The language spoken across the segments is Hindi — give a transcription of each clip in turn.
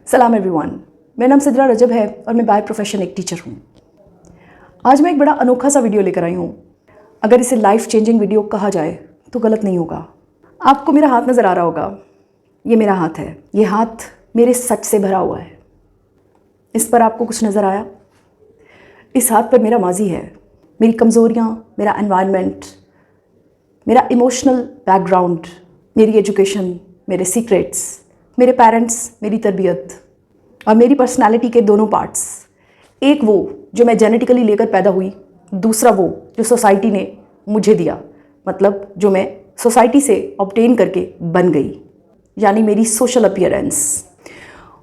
सलाम एवरीवन, मेरा नाम सिद्रा रजब है और मैं बाय प्रोफेशन एक टीचर हूँ। आज मैं एक बड़ा अनोखा सा वीडियो लेकर आई हूँ। अगर इसे लाइफ चेंजिंग वीडियो कहा जाए तो गलत नहीं होगा। आपको मेरा हाथ नज़र आ रहा होगा, ये मेरा हाथ है। ये हाथ मेरे सच से भरा हुआ है। इस पर आपको कुछ नज़र आया? इस हाथ पर मेरा माजी है, मेरी कमज़ोरियाँ, मेरा एनवायरनमेंट, मेरा इमोशनल बैकग्राउंड, मेरी एजुकेशन, मेरे सीक्रेट्स, मेरे पेरेंट्स, मेरी तरबियत और मेरी पर्सनालिटी के दोनों पार्ट्स। एक वो जो मैं जेनेटिकली लेकर पैदा हुई, दूसरा वो जो सोसाइटी ने मुझे दिया, मतलब जो मैं सोसाइटी से ऑब्टेन करके बन गई, यानी मेरी सोशल अपीयरेंस।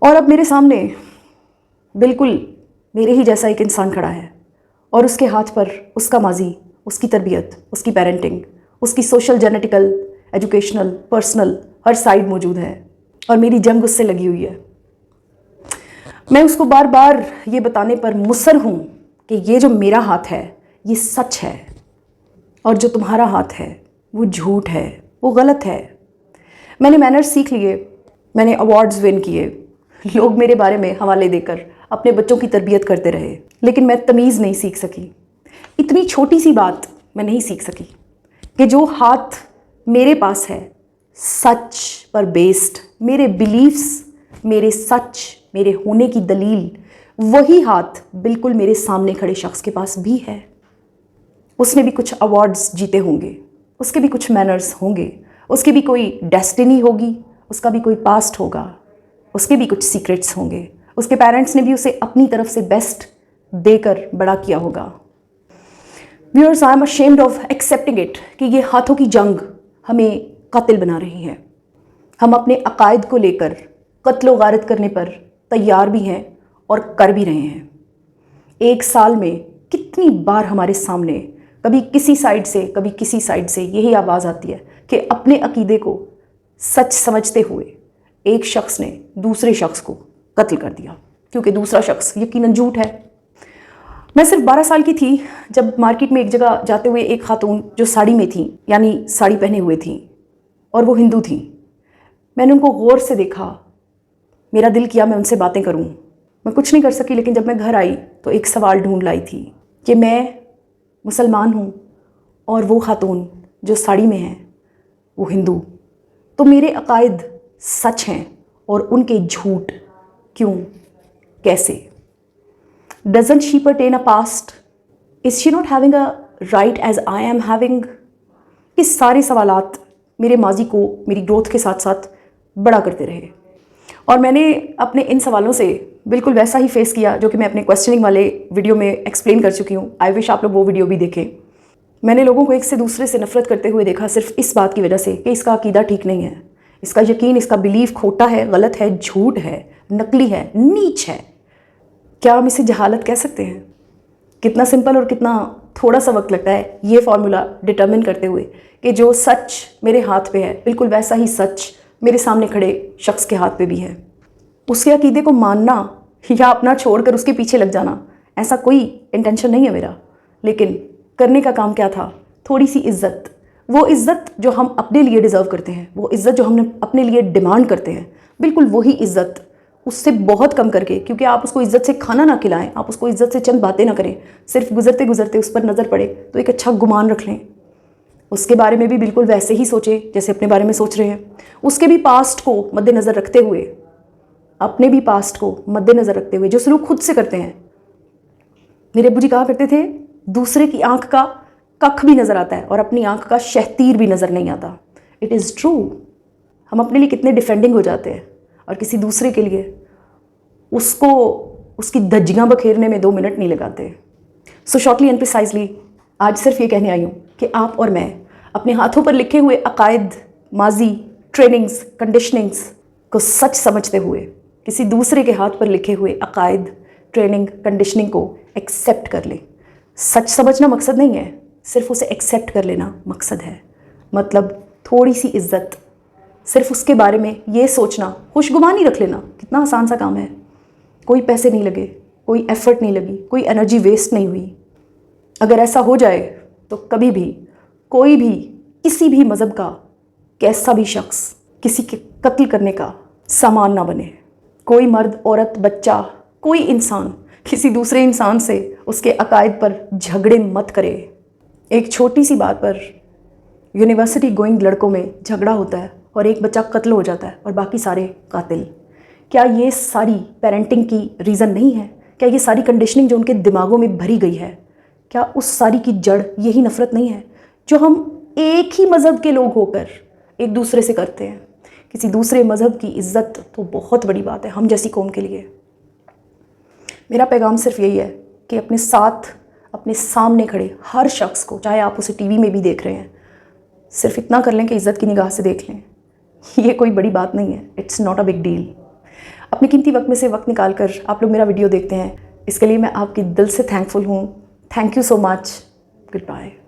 और अब मेरे सामने बिल्कुल मेरे ही जैसा एक इंसान खड़ा है और उसके हाथ पर उसका माजी, उसकी तरबियत, उसकी पेरेंटिंग, उसकी सोशल, जेनेटिकल, एजुकेशनल, पर्सनल हर साइड मौजूद है और मेरी जंग उससे लगी हुई है। मैं उसको बार बार ये बताने पर मुसर हूँ कि ये जो मेरा हाथ है ये सच है और जो तुम्हारा हाथ है वो झूठ है, वो गलत है। मैंने मैनर्स सीख लिए, मैंने अवार्ड्स विन किए, लोग मेरे बारे में हवाले देकर अपने बच्चों की तरबियत करते रहे, लेकिन मैं तमीज़ नहीं सीख सकी। इतनी छोटी सी बात मैं नहीं सीख सकी कि जो हाथ मेरे पास है सच पर बेस्ड, मेरे बिलीफ्स, मेरे सच, मेरे होने की दलील, वही हाथ बिल्कुल मेरे सामने खड़े शख्स के पास भी है। उसने भी कुछ अवार्ड्स जीते होंगे, उसके भी कुछ मैनर्स होंगे, उसकी भी कोई डेस्टिनी होगी, उसका भी कोई पास्ट होगा, उसके भी कुछ सीक्रेट्स होंगे, उसके पेरेंट्स ने भी उसे अपनी तरफ से बेस्ट देकर बड़ा किया होगा। Viewers, I am ashamed of accepting it कि ये हाथों की जंग हमें कातिल बना रही है। हम अपने अकायद को लेकर कत्लो गारत करने पर तैयार भी हैं और कर भी रहे हैं। एक साल में कितनी बार हमारे सामने कभी किसी साइड से कभी किसी साइड से यही आवाज़ आती है कि अपने अकीदे को सच समझते हुए एक शख्स ने दूसरे शख्स को कत्ल कर दिया, क्योंकि दूसरा शख्स यकीनन झूठ है। मैं सिर्फ 12 साल की थी जब मार्केट में एक जगह जाते हुए एक खातून जो साड़ी में थी, यानी साड़ी पहने हुए थी, और वो हिंदू थी। मैंने उनको गौर से देखा, मेरा दिल किया मैं उनसे बातें करूं। मैं कुछ नहीं कर सकी, लेकिन जब मैं घर आई तो एक सवाल ढूंढ लाई थी कि मैं मुसलमान हूं और वो खातून जो साड़ी में है वो हिंदू, तो मेरे अकायद सच हैं और उनके झूठ क्यों, कैसे? Doesn't she pertain a past? Is she not having a right as I am having? ये सारे सवालात मेरे माजी को मेरी ग्रोथ के साथ साथ बड़ा करते रहे और मैंने अपने इन सवालों से बिल्कुल वैसा ही फेस किया जो कि मैं अपने क्वेश्चनिंग वाले वीडियो में एक्सप्लेन कर चुकी हूँ। आई विश आप लोग वो वीडियो भी देखें। मैंने लोगों को एक से दूसरे से नफरत करते हुए देखा सिर्फ इस बात की वजह से कि इसका अकीदा ठीक नहीं है, इसका यकीन, इसका बिलीफ खोटा है, गलत है, झूठ है, नकली है, नीच है। क्या हम इसे जहालत कह सकते हैं? कितना सिंपल और कितना थोड़ा सा वक्त लगता है ये फॉर्मूला डिटर्मिन करते हुए कि जो सच मेरे हाथ पे है बिल्कुल वैसा ही सच मेरे सामने खड़े शख्स के हाथ पे भी है। उसके अकीदे को मानना या अपना छोड़कर उसके पीछे लग जाना, ऐसा कोई इंटेंशन नहीं है मेरा, लेकिन करने का काम क्या था? थोड़ी सी इज्जत, वो इज्जत जो हम अपने लिए डिज़र्व करते हैं, वो इज्जत जो हमने अपने लिए डिमांड करते हैं, बिल्कुल वही इज्जत उससे बहुत कम करके, क्योंकि आप उसको इज्जत से खाना ना खिलाएं, आप उसको इज्जत से चंद बातें ना करें, सिर्फ गुजरते गुजरते उस पर नज़र पड़े तो एक अच्छा गुमान रख लें। उसके बारे में भी बिल्कुल वैसे ही सोचें जैसे अपने बारे में सोच रहे हैं। उसके भी पास्ट को मद्देनज़र रखते हुए, अपने भी पास्ट को मद्देनज़र रखते हुए जो सलूक खुद से करते हैं। मेरे अब्बू जी कहा करते थे, दूसरे की आंख का कख भी नज़र आता है और अपनी आंख का शहतीर भी नज़र नहीं आता। It is true. हम अपने लिए कितने डिफेंडिंग हो जाते हैं और किसी दूसरे के लिए उसको उसकी धज्जियाँ बखेरने में 2 मिनट नहीं लगाते। सो शॉर्टली एंड प्रिसाइजली आज सिर्फ ये कहने आई हूँ कि आप और मैं अपने हाथों पर लिखे हुए अकायद, माजी, ट्रेनिंग्स, कंडीशनिंग्स को सच समझते हुए किसी दूसरे के हाथ पर लिखे हुए अकायद, ट्रेनिंग, कंडीशनिंग को एक्सेप्ट कर लें। सच समझना मकसद नहीं है, सिर्फ उसे एक्सेप्ट कर लेना मकसद है। मतलब थोड़ी सी इज्जत, सिर्फ उसके बारे में ये सोचना, खुशगुमानी रख लेना, कितना आसान सा काम है। कोई पैसे नहीं लगे, कोई एफर्ट नहीं लगी, कोई एनर्जी वेस्ट नहीं हुई। अगर ऐसा हो जाए तो कभी भी कोई भी किसी भी मज़हब का कैसा भी शख्स किसी के कत्ल करने का सामान ना बने। कोई मर्द, औरत, बच्चा, कोई इंसान किसी दूसरे इंसान से उसके अकायद पर झगड़े मत करे। एक छोटी सी बात पर यूनिवर्सिटी गोइंग लड़कों में झगड़ा होता है और एक बच्चा कत्ल हो जाता है और बाकी सारे कातिल। क्या ये सारी पेरेंटिंग की रीज़न नहीं है? क्या ये सारी कंडीशनिंग जो उनके दिमागों में भरी गई है, क्या उस सारी की जड़ यही नफ़रत नहीं है जो हम एक ही मज़हब के लोग होकर एक दूसरे से करते हैं? किसी दूसरे मज़हब की इज़्ज़त तो बहुत बड़ी बात है हम जैसी कौम के लिए। मेरा पैगाम सिर्फ यही है कि अपने साथ, अपने सामने खड़े हर शख्स को, चाहे आप उसे टीवी में भी देख रहे हैं, सिर्फ इतना कर लें कि इज़्ज़त की निगाह से देख लें। ये कोई बड़ी बात नहीं है, it's not a big deal. अपने कीमती वक्त में से वक्त निकाल कर आप लोग मेरा वीडियो देखते हैं, इसके लिए मैं आपकी दिल से थैंकफुल हूँ। Thank you so much. Good bye.